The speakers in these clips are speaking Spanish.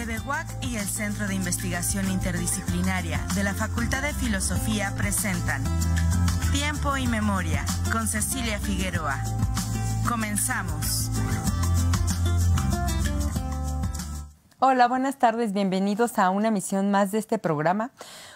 EBEWAC y el Centro de Investigación Interdisciplinaria de la Facultad de Filosofía presentan Tiempo y Memoria con Cecilia Figueroa. Comenzamos. Hola, buenas tardes, bienvenidos a una emisión más de este programa.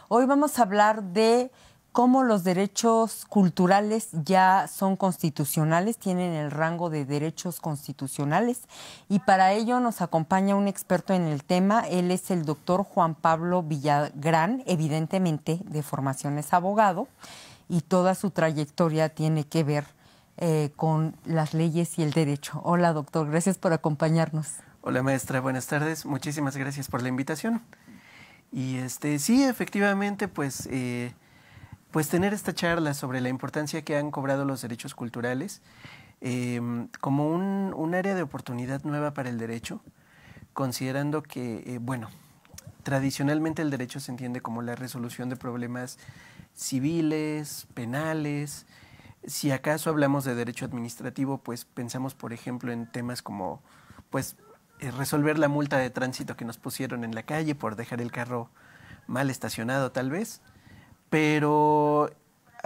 Hoy vamos a hablar de cómo los derechos culturales ya son constitucionales, tienen el rango de derechos constitucionales, y para ello nos acompaña un experto en el tema. Él es el doctor Juan Pablo Villagrán, evidentemente de formación es abogado, y toda su trayectoria tiene que ver con las leyes y el derecho. Hola, doctor, gracias por acompañarnos. Hola, maestra, buenas tardes. Muchísimas gracias por la invitación. Y sí, efectivamente, pues tener esta charla sobre la importancia que han cobrado los derechos culturales como un área de oportunidad nueva para el derecho, considerando que, tradicionalmente el derecho se entiende como la resolución de problemas civiles, penales. Si acaso hablamos de derecho administrativo, pues pensamos, por ejemplo, en temas como, resolver la multa de tránsito que nos pusieron en la calle por dejar el carro mal estacionado, tal vez. Pero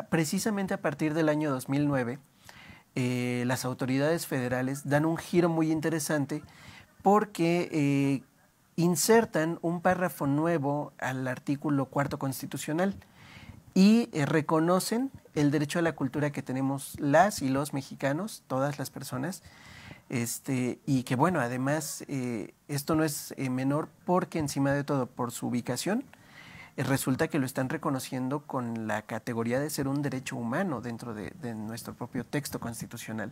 precisamente a partir del año 2009, las autoridades federales dan un giro muy interesante porque insertan un párrafo nuevo al artículo 4º constitucional y reconocen el derecho a la cultura que tenemos las y los mexicanos, todas las personas, y que además esto no es menor porque encima de todo por su ubicación, resulta que lo están reconociendo con la categoría de ser un derecho humano dentro de nuestro propio texto constitucional.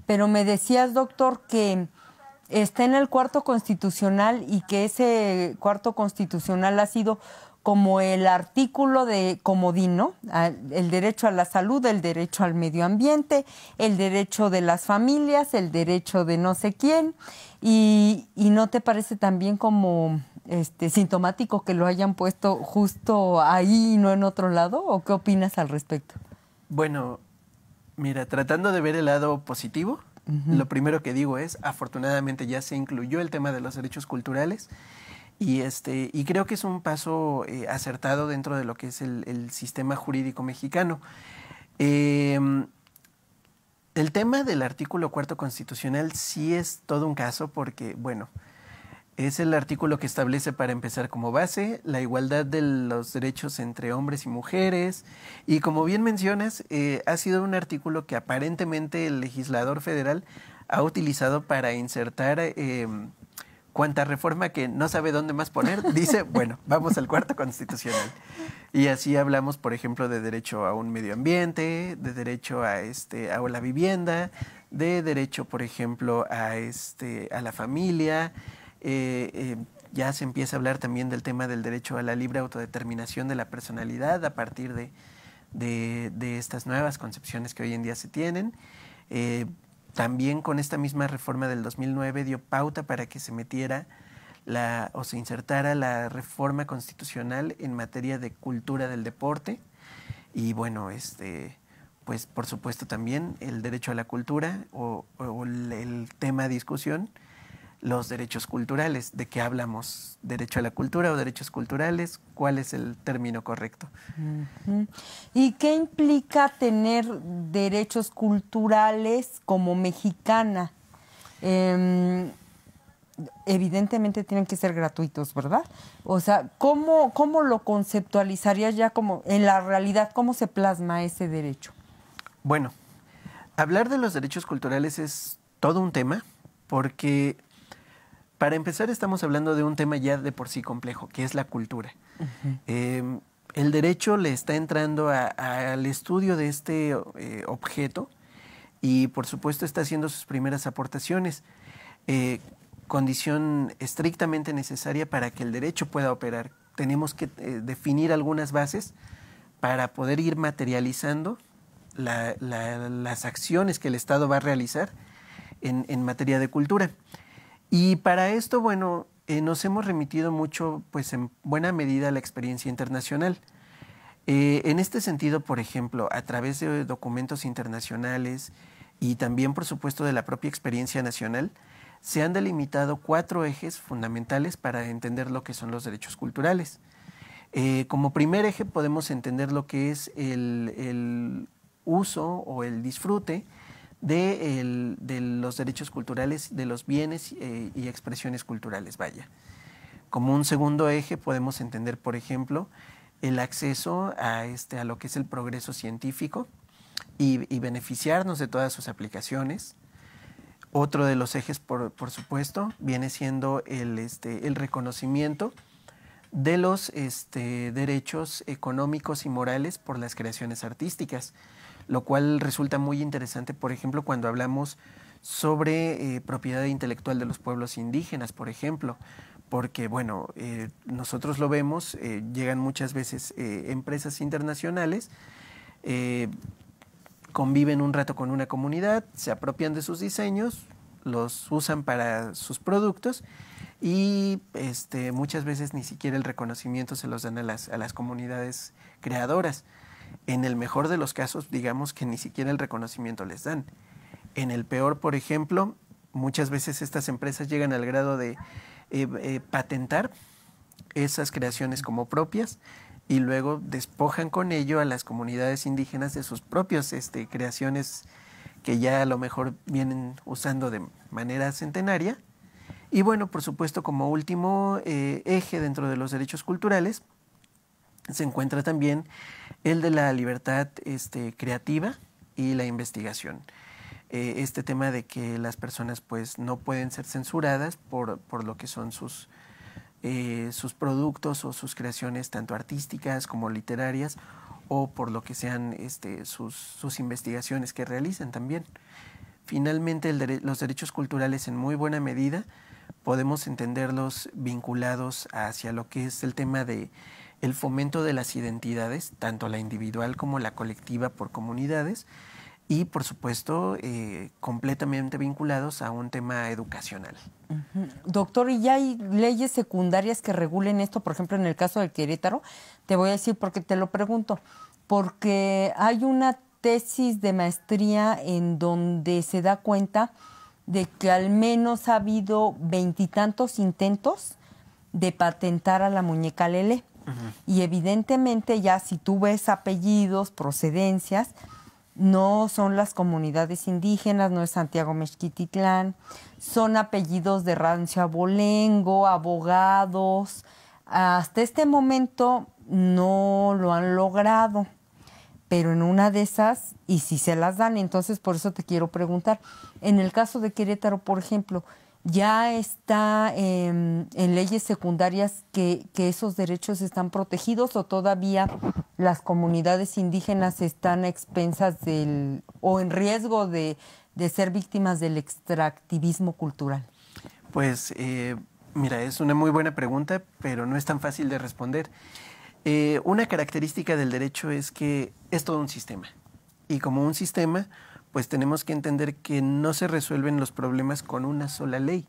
Pero me decías, doctor, que está en el 4º constitucional y que ese 4º constitucional ha sido como el artículo de comodín, ¿no? El derecho a la salud, el derecho al medio ambiente, el derecho de las familias, el derecho de no sé quién. ¿Y no te parece también como sintomático que lo hayan puesto justo ahí y no en otro lado? ¿O qué opinas al respecto? Bueno, mira, tratando de ver el lado positivo, lo primero que digo es, afortunadamente ya se incluyó el tema de los derechos culturales. Y creo que es un paso acertado dentro de lo que es el sistema jurídico mexicano. El tema del artículo 4º constitucional sí es todo un caso porque, es el artículo que establece, para empezar como base, la igualdad de los derechos entre hombres y mujeres. Y como bien mencionas, ha sido un artículo que aparentemente el legislador federal ha utilizado para insertar cuanta reforma que no sabe dónde más poner, dice, vamos al 4º constitucional. Y así hablamos, por ejemplo, de derecho a un medio ambiente, de derecho a la vivienda, de derecho, por ejemplo, a la familia. Ya se empieza a hablar también del tema del derecho a la libre autodeterminación de la personalidad a partir de estas nuevas concepciones que hoy en día se tienen. También con esta misma reforma del 2009 dio pauta para que se metiera se insertara la reforma constitucional en materia de cultura del deporte. Y pues por supuesto también el derecho a la cultura o el tema de discusión, los derechos culturales. ¿De qué hablamos? ¿Derecho a la cultura o derechos culturales? ¿Cuál es el término correcto? ¿Y qué implica tener derechos culturales como mexicana? Evidentemente tienen que ser gratuitos, ¿verdad? O sea, ¿cómo lo conceptualizarías ya como en la realidad? ¿Cómo se plasma ese derecho? Bueno, hablar de los derechos culturales es todo un tema porque, para empezar, estamos hablando de un tema ya de por sí complejo, que es la cultura. El derecho le está entrando al estudio de este objeto y, por supuesto, está haciendo sus primeras aportaciones. Condición estrictamente necesaria para que el derecho pueda operar. Tenemos que definir algunas bases para poder ir materializando las acciones que el Estado va a realizar en materia de cultura. Y para esto, nos hemos remitido mucho, pues en buena medida, a la experiencia internacional. En este sentido, por ejemplo, a través de documentos internacionales y también, por supuesto, de la propia experiencia nacional, se han delimitado 4 ejes fundamentales para entender lo que son los derechos culturales. Como primer eje podemos entender lo que es el uso o el disfrute de los derechos culturales, de los bienes y expresiones culturales, vaya. Como un segundo eje podemos entender, por ejemplo, el acceso a lo que es el progreso científico y beneficiarnos de todas sus aplicaciones. Otro de los ejes, por supuesto, viene siendo el reconocimiento de los derechos económicos y morales por las creaciones artísticas, lo cual resulta muy interesante, por ejemplo, cuando hablamos sobre propiedad intelectual de los pueblos indígenas, por ejemplo, porque, bueno, nosotros lo vemos, llegan muchas veces empresas internacionales, conviven un rato con una comunidad, se apropian de sus diseños, los usan para sus productos y muchas veces ni siquiera el reconocimiento se los dan a las comunidades creadoras. En el mejor de los casos, digamos que ni siquiera el reconocimiento les dan. En el peor, por ejemplo, muchas veces estas empresas llegan al grado de patentar esas creaciones como propias y luego despojan con ello a las comunidades indígenas de sus propias creaciones que ya a lo mejor vienen usando de manera centenaria. Y bueno, por supuesto, como último eje dentro de los derechos culturales, se encuentra también el de la libertad creativa y la investigación. Este tema de que las personas pues no pueden ser censuradas por lo que son sus productos o sus creaciones tanto artísticas como literarias o por lo que sean sus investigaciones que realizan también. Finalmente, los derechos culturales en muy buena medida podemos entenderlos vinculados hacia lo que es el tema de el fomento de las identidades, tanto la individual como la colectiva por comunidades, y por supuesto completamente vinculados a un tema educacional. Doctor, ¿y ya hay leyes secundarias que regulen esto? Por ejemplo, en el caso de Querétaro, te voy a decir por qué te lo pregunto, porque hay una tesis de maestría en donde se da cuenta de que al menos ha habido 20 y tantos intentos de patentar a la muñeca Lelé. Y evidentemente ya si tú ves apellidos, procedencias, no son las comunidades indígenas, no es Santiago Mezquititlán, son apellidos de rancio abolengo, abogados. Hasta este momento no lo han logrado, pero en una de esas, y si se las dan, entonces por eso te quiero preguntar, en el caso de Querétaro, por ejemplo, ¿ya está en leyes secundarias que esos derechos están protegidos o todavía las comunidades indígenas están a expensas o en riesgo de ser víctimas del extractivismo cultural? Pues mira, es una muy buena pregunta, pero no es tan fácil de responder. Una característica del derecho es que es todo un sistema y como un sistema pues tenemos que entender que no se resuelven los problemas con una sola ley,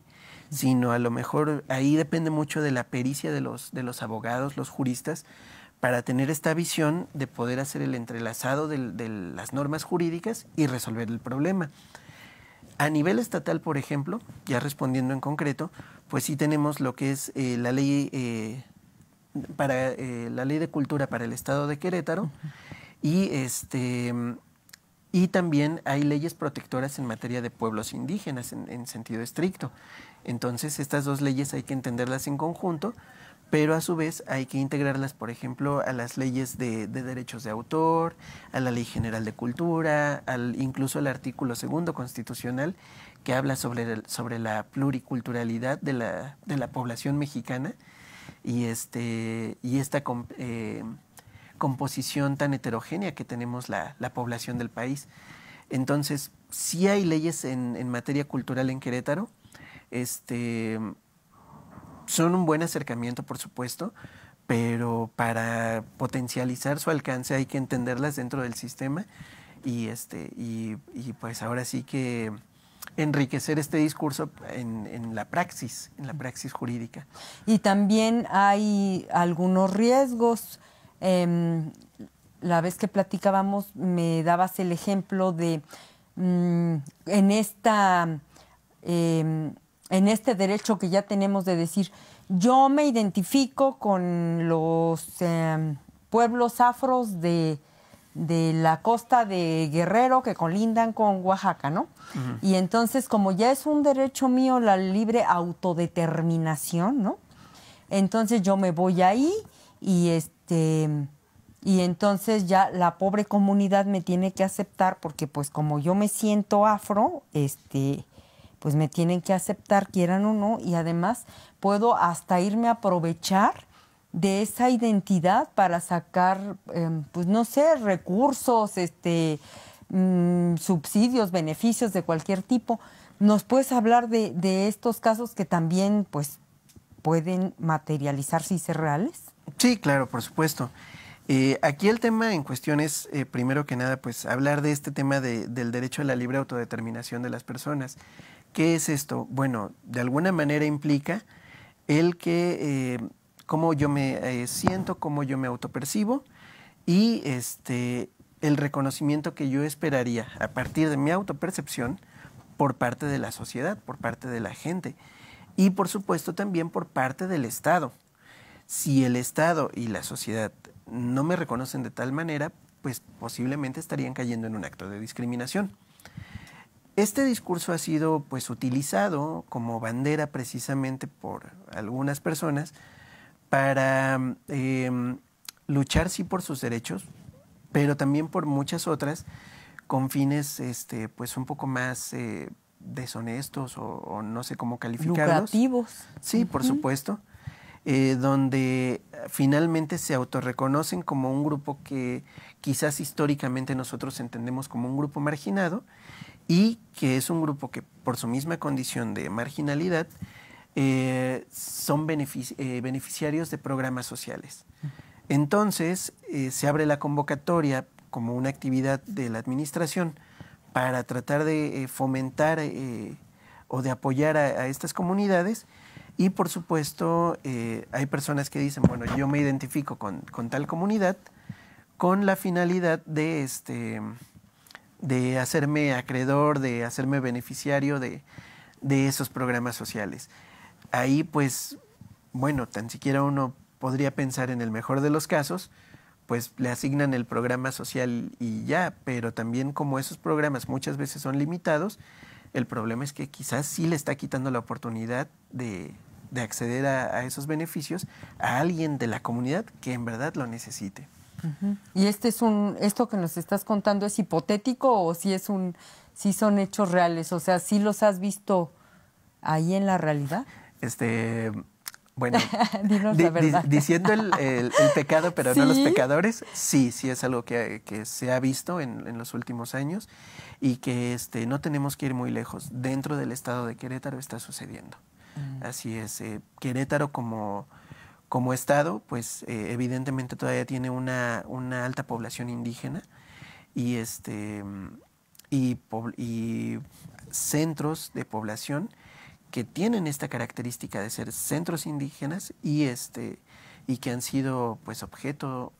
sino a lo mejor ahí depende mucho de la pericia de los abogados, los juristas, para tener esta visión de poder hacer el entrelazado de las normas jurídicas y resolver el problema. A nivel estatal, por ejemplo, ya respondiendo en concreto, pues sí tenemos lo que es la ley la ley de cultura para el estado de Querétaro y también hay leyes protectoras en materia de pueblos indígenas en sentido estricto. Entonces, estas dos leyes hay que entenderlas en conjunto, pero a su vez hay que integrarlas, por ejemplo, a las leyes de derechos de autor, a la Ley General de Cultura, incluso al artículo 2º constitucional que habla sobre la pluriculturalidad de la población mexicana y esta composición tan heterogénea que tenemos la población del país. Entonces, sí hay leyes en materia cultural en Querétaro, son un buen acercamiento, por supuesto, pero para potencializar su alcance hay que entenderlas dentro del sistema y pues ahora sí que enriquecer este discurso en la praxis jurídica. Y también hay algunos riesgos. La vez que platicábamos me dabas el ejemplo de en esta en este derecho que ya tenemos de decir, yo me identifico con los pueblos afros de la costa de Guerrero que colindan con Oaxaca, ¿no? Uh-huh. Y entonces, como ya es un derecho mío la libre autodeterminación, ¿no? Entonces yo me voy ahí y y entonces ya la pobre comunidad me tiene que aceptar porque pues como yo me siento afro, pues me tienen que aceptar, quieran o no, y además puedo hasta irme a aprovechar de esa identidad para sacar, pues no sé, recursos, subsidios, beneficios de cualquier tipo. ¿Nos puedes hablar de estos casos que también, pues, pueden materializarse y ser reales? Sí, claro, por supuesto. Aquí el tema en cuestión es, primero que nada, pues hablar de este tema del derecho a la libre autodeterminación de las personas. ¿Qué es esto? Bueno, de alguna manera implica el que cómo yo me siento, cómo yo me autopercibo y el reconocimiento que yo esperaría a partir de mi autopercepción por parte de la sociedad, por parte de la gente y por supuesto también por parte del Estado. Si el Estado y la sociedad no me reconocen de tal manera, pues posiblemente estarían cayendo en un acto de discriminación. Este discurso ha sido pues utilizado como bandera precisamente por algunas personas para luchar sí por sus derechos, pero también por muchas otras con fines pues un poco más deshonestos o no sé cómo calificarlos. Lucrativos. Sí, por supuesto. Donde finalmente se autorreconocen como un grupo que quizás históricamente nosotros entendemos como un grupo marginado y que es un grupo que por su misma condición de marginalidad son beneficiarios de programas sociales. Entonces se abre la convocatoria como una actividad de la administración para tratar de fomentar o de apoyar a estas comunidades. Y por supuesto hay personas que dicen, bueno, yo me identifico con tal comunidad con la finalidad de hacerme acreedor, de hacerme beneficiario de esos programas sociales. Ahí pues, bueno, tan siquiera uno podría pensar en el mejor de los casos, pues le asignan el programa social y ya, pero también como esos programas muchas veces son limitados, el problema es que quizás sí le está quitando la oportunidad de acceder a esos beneficios a alguien de la comunidad que en verdad lo necesite. Uh-huh. ¿Y esto que nos estás contando es hipotético o si son hechos reales? O sea, ¿sí los has visto ahí en la realidad? Bueno, dinos la verdad. Diciendo el pecado, pero ¿Sí? no los pecadores, sí es algo que se ha visto en los últimos años y que no tenemos que ir muy lejos. Dentro del estado de Querétaro está sucediendo. Así es. Querétaro como estado, pues evidentemente todavía tiene una alta población indígena y centros de población que tienen esta característica de ser centros indígenas y que han sido pues objeto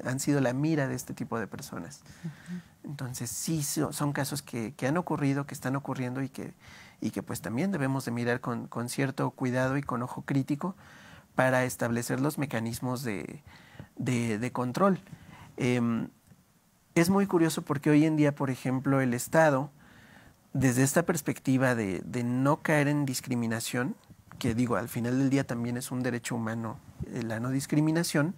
han sido la mira de este tipo de personas. Uh-huh. Entonces sí son casos que han ocurrido, que están ocurriendo y que pues también debemos de mirar con cierto cuidado y con ojo crítico para establecer los mecanismos de control. Es muy curioso porque hoy en día, por ejemplo, el Estado, desde esta perspectiva de no caer en discriminación, que digo, al final del día también es un derecho humano la no discriminación,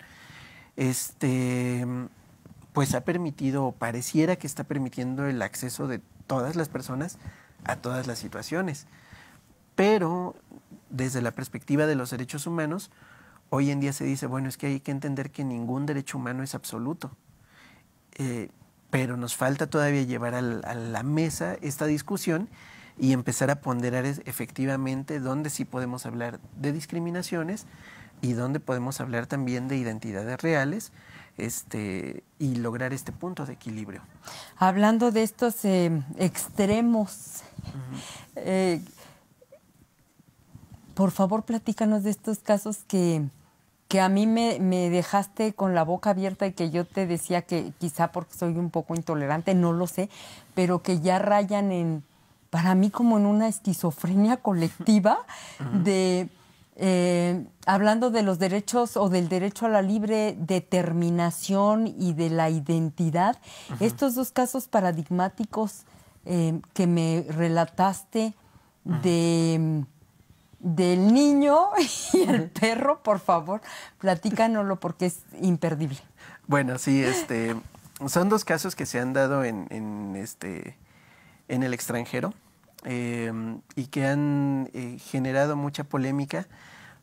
pues ha permitido, o pareciera que está permitiendo el acceso de todas las personas a todas las situaciones. Pero desde la perspectiva de los derechos humanos, hoy en día se dice, bueno, es que hay que entender que ningún derecho humano es absoluto. Pero nos falta todavía llevar a la mesa esta discusión y empezar a ponderar efectivamente dónde sí podemos hablar de discriminaciones y dónde podemos hablar también de identidades reales y lograr este punto de equilibrio. Hablando de estos extremos, Uh-huh. Por favor, platícanos de estos casos que a mí me dejaste con la boca abierta y que yo te decía que quizá porque soy un poco intolerante, no lo sé, pero que ya rayan para mí como en una esquizofrenia colectiva de... hablando de los derechos o del derecho a la libre determinación y de la identidad, estos dos casos paradigmáticos que me relataste del niño y el perro, por favor, platícanoslo porque es imperdible. Bueno, sí, son dos casos que se han dado en el extranjero. Y que han generado mucha polémica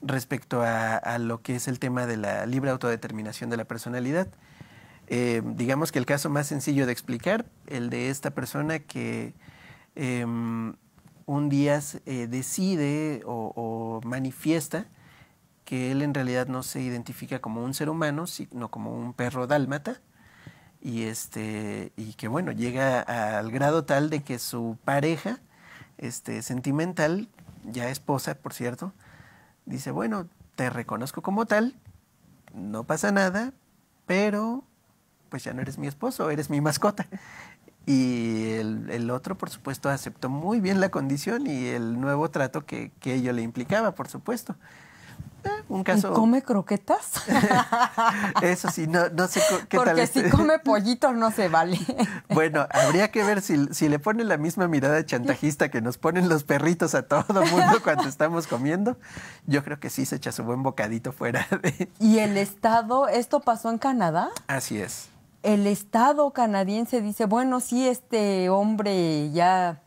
respecto a lo que es el tema de la libre autodeterminación de la personalidad. Digamos que el caso más sencillo de explicar, el de esta persona que un día decide o manifiesta que él en realidad no se identifica como un ser humano, sino como un perro dálmata, y que bueno, llega al grado tal de que su pareja sentimental, ya esposa, por cierto, dice, bueno, te reconozco como tal, no pasa nada, pero pues ya no eres mi esposo, eres mi mascota. Y el otro, por supuesto, aceptó muy bien la condición y el nuevo trato que ello le implicaba, por supuesto. Un caso... ¿Y come croquetas? Eso sí, no sé qué porque tal. Porque si come pollitos no se vale. Bueno, habría que ver si le ponen la misma mirada chantajista que nos ponen los perritos a todo mundo cuando estamos comiendo. Yo creo que sí se echa su buen bocadito fuera de... ¿Y el Estado, esto pasó en Canadá? Así es. El Estado canadiense dice, bueno, sí, este hombre ya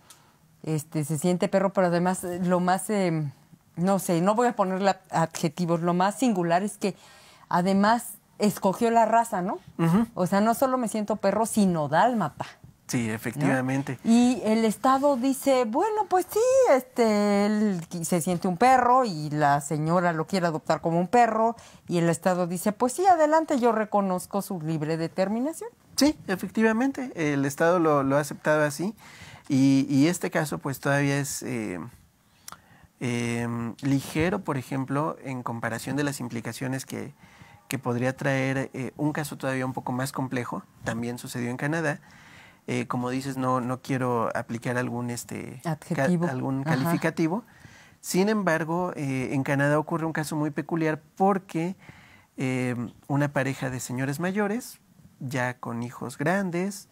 se siente perro, pero además lo más... no sé, no voy a ponerle adjetivos, lo más singular es que además escogió la raza, ¿no? O sea, no solo me siento perro, sino dálmata. Sí, efectivamente. ¿No? Y el Estado dice, bueno, pues sí, él se siente un perro y la señora lo quiere adoptar como un perro y el Estado dice, pues sí, adelante, yo reconozco su libre determinación. Sí, efectivamente, el Estado lo ha aceptado así y este caso pues todavía es... ligero, por ejemplo, en comparación de las implicaciones que podría traer un caso todavía un poco más complejo, también sucedió en Canadá. Como dices, no quiero aplicar algún calificativo. Sin embargo, en Canadá ocurre un caso muy peculiar porque una pareja de señores mayores, ya con hijos grandes,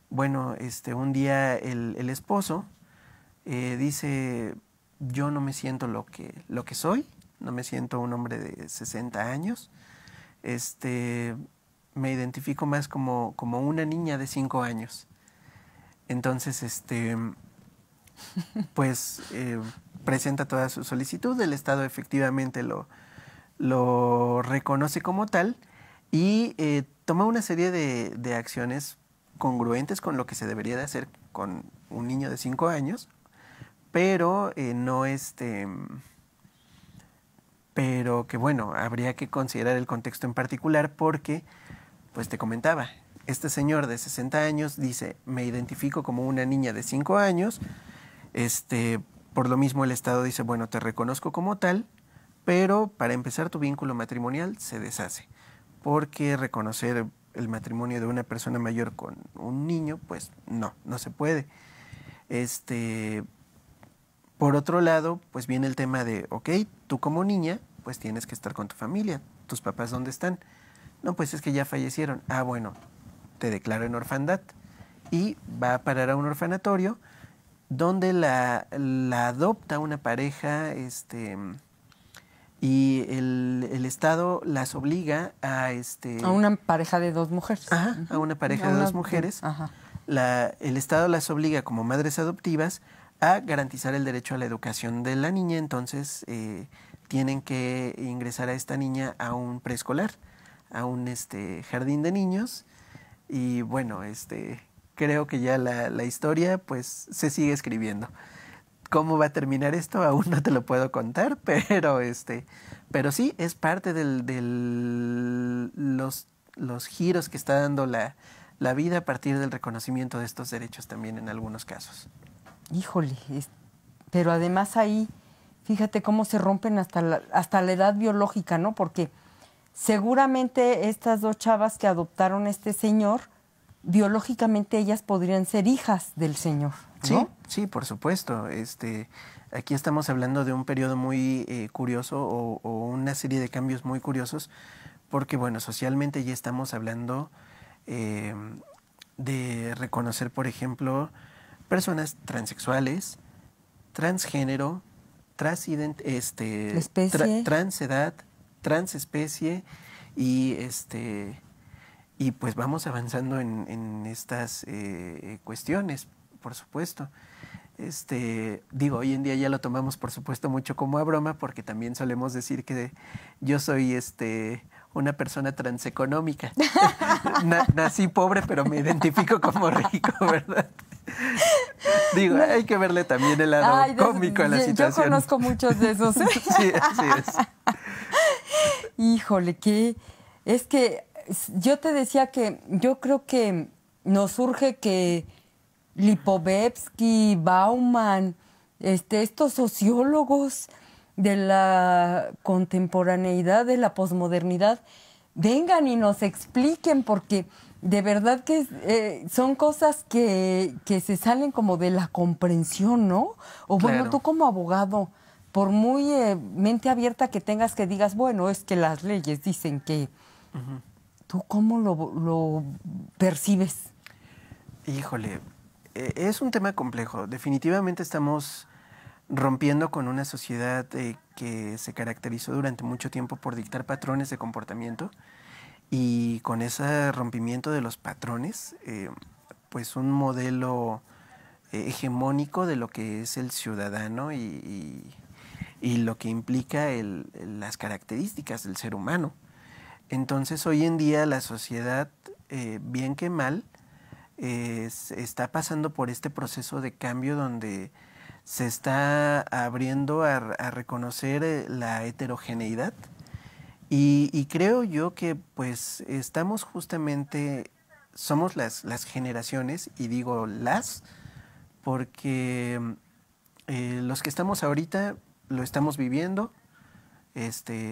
bueno, un día el esposo dice... Yo no me siento lo que soy, no me siento un hombre de 60 años. Me identifico más como una niña de 5 años. Entonces, pues presenta toda su solicitud, el Estado efectivamente lo reconoce como tal y toma una serie de acciones congruentes con lo que se debería de hacer con un niño de 5 años. Pero pero que bueno, habría que considerar el contexto en particular porque, pues te comentaba, este señor de 60 años dice, me identifico como una niña de 5 años, por lo mismo el Estado dice, bueno, te reconozco como tal, pero para empezar tu vínculo matrimonial se deshace, porque reconocer el matrimonio de una persona mayor con un niño, pues no se puede. Por otro lado, pues viene el tema de, ok, tú como niña, pues tienes que estar con tu familia. ¿Tus papás dónde están? No, pues es que ya fallecieron. Ah, bueno, te declaro en orfandad. Y va a parar a un orfanatorio donde la adopta una pareja y el Estado las obliga a... A una pareja de 2 mujeres. Ajá, a una pareja de 2 mujeres. Ajá. El Estado las obliga como madres adoptivas a garantizar el derecho a la educación de la niña, entonces tienen que ingresar a esta niña a un preescolar, a un jardín de niños y bueno, creo que ya la historia pues se sigue escribiendo. ¿Cómo va a terminar esto? Aún no te lo puedo contar, pero sí es parte de los giros que está dando la vida a partir del reconocimiento de estos derechos también en algunos casos. Híjole, pero además ahí, fíjate cómo se rompen hasta la edad biológica, ¿no? Porque seguramente estas 2 chavas que adoptaron este señor, biológicamente ellas podrían ser hijas del señor, ¿no? Sí, por supuesto. Aquí estamos hablando de un periodo muy curioso o una serie de cambios muy curiosos porque, bueno, socialmente ya estamos hablando de reconocer, por ejemplo, personas transexuales, transgénero, transedad, transespecie y y pues vamos avanzando en estas cuestiones, por supuesto. Hoy en día ya lo tomamos, por supuesto, mucho como a broma, porque también solemos decir que yo soy una persona transeconómica. Nací pobre, pero me identifico como rico, ¿verdad? Hay que verle también el lado cómico a la situación. Yo conozco muchos de esos. Sí, así es. Híjole, es que yo te decía que yo creo que nos surge que Lipovetsky, Bauman, estos sociólogos de la contemporaneidad, de la posmodernidad, vengan y nos expliquen, porque de verdad que son cosas que se salen como de la comprensión, ¿no? O claro. Bueno, tú como abogado, por muy mente abierta que tengas, que digas, bueno, es que las leyes dicen que... Uh-huh. ¿Tú cómo lo percibes? Híjole, es un tema complejo. Definitivamente estamos rompiendo con una sociedad que se caracterizó durante mucho tiempo por dictar patrones de comportamiento, y con ese rompimiento de los patrones, pues un modelo hegemónico de lo que es el ciudadano y lo que implica las características del ser humano. Entonces, hoy en día la sociedad, bien que mal, está pasando por este proceso de cambio donde se está abriendo a reconocer la heterogeneidad, y creo yo que pues estamos justamente, somos las generaciones, y digo porque los que estamos ahorita lo estamos viviendo,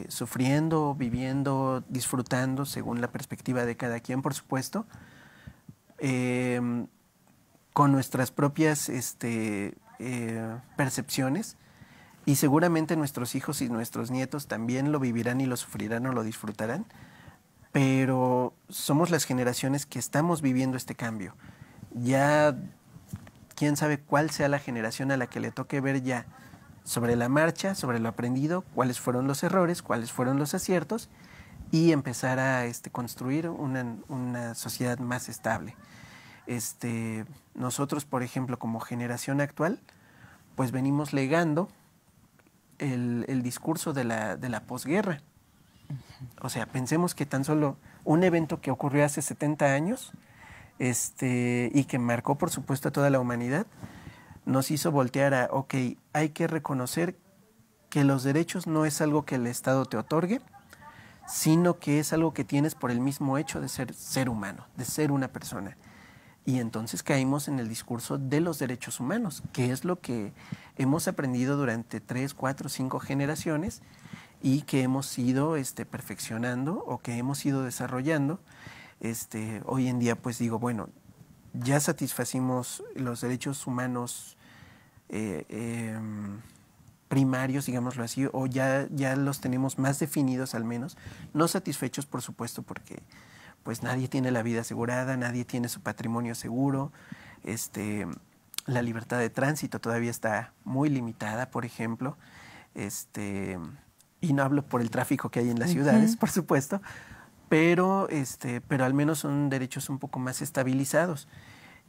sufriendo, viviendo, disfrutando según la perspectiva de cada quien, por supuesto, con nuestras propias percepciones, y seguramente nuestros hijos y nuestros nietos también lo vivirán y lo sufrirán o lo disfrutarán, pero somos las generaciones que estamos viviendo este cambio. Ya quién sabe cuál sea la generación a la que le toque ver ya sobre la marcha, sobre lo aprendido, cuáles fueron los errores, cuáles fueron los aciertos, y empezar a construir una sociedad más estable. Nosotros, por ejemplo, como generación actual, pues venimos legando el discurso de la posguerra. O sea, pensemos que tan solo un evento que ocurrió hace 70 años y que marcó, por supuesto, a toda la humanidad, nos hizo voltear a, ok, hay que reconocer que los derechos no es algo que el Estado te otorgue, sino que es algo que tienes por el mismo hecho de ser humano, de ser una persona. Y entonces caímos en el discurso de los derechos humanos, que es lo que hemos aprendido durante 3, 4, 5 generaciones y que hemos ido perfeccionando o que hemos ido desarrollando. Hoy en día, pues digo, bueno, ya satisfacimos los derechos humanos primarios, digámoslo así, o ya los tenemos más definidos al menos, no satisfechos, por supuesto, porque pues nadie tiene la vida asegurada, nadie tiene su patrimonio seguro, la libertad de tránsito todavía está muy limitada, por ejemplo, y no hablo por el tráfico que hay en las ciudades, por supuesto, pero al menos son derechos un poco más estabilizados.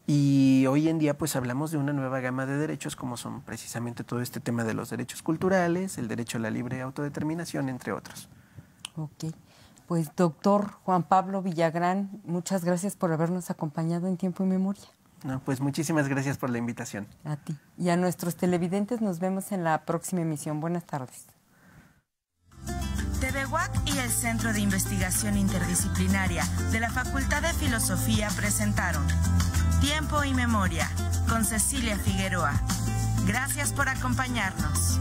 Y hoy en día pues hablamos de una nueva gama de derechos, como son precisamente todo este tema de los derechos culturales, el derecho a la libre autodeterminación, entre otros. Ok. Pues doctor Juan Pablo Villagrán, muchas gracias por habernos acompañado en Tiempo y Memoria. No, pues muchísimas gracias por la invitación. A ti. Y a nuestros televidentes nos vemos en la próxima emisión. Buenas tardes. TV UAC y el Centro de Investigación Interdisciplinaria de la Facultad de Filosofía presentaron Tiempo y Memoria con Cecilia Figueroa. Gracias por acompañarnos.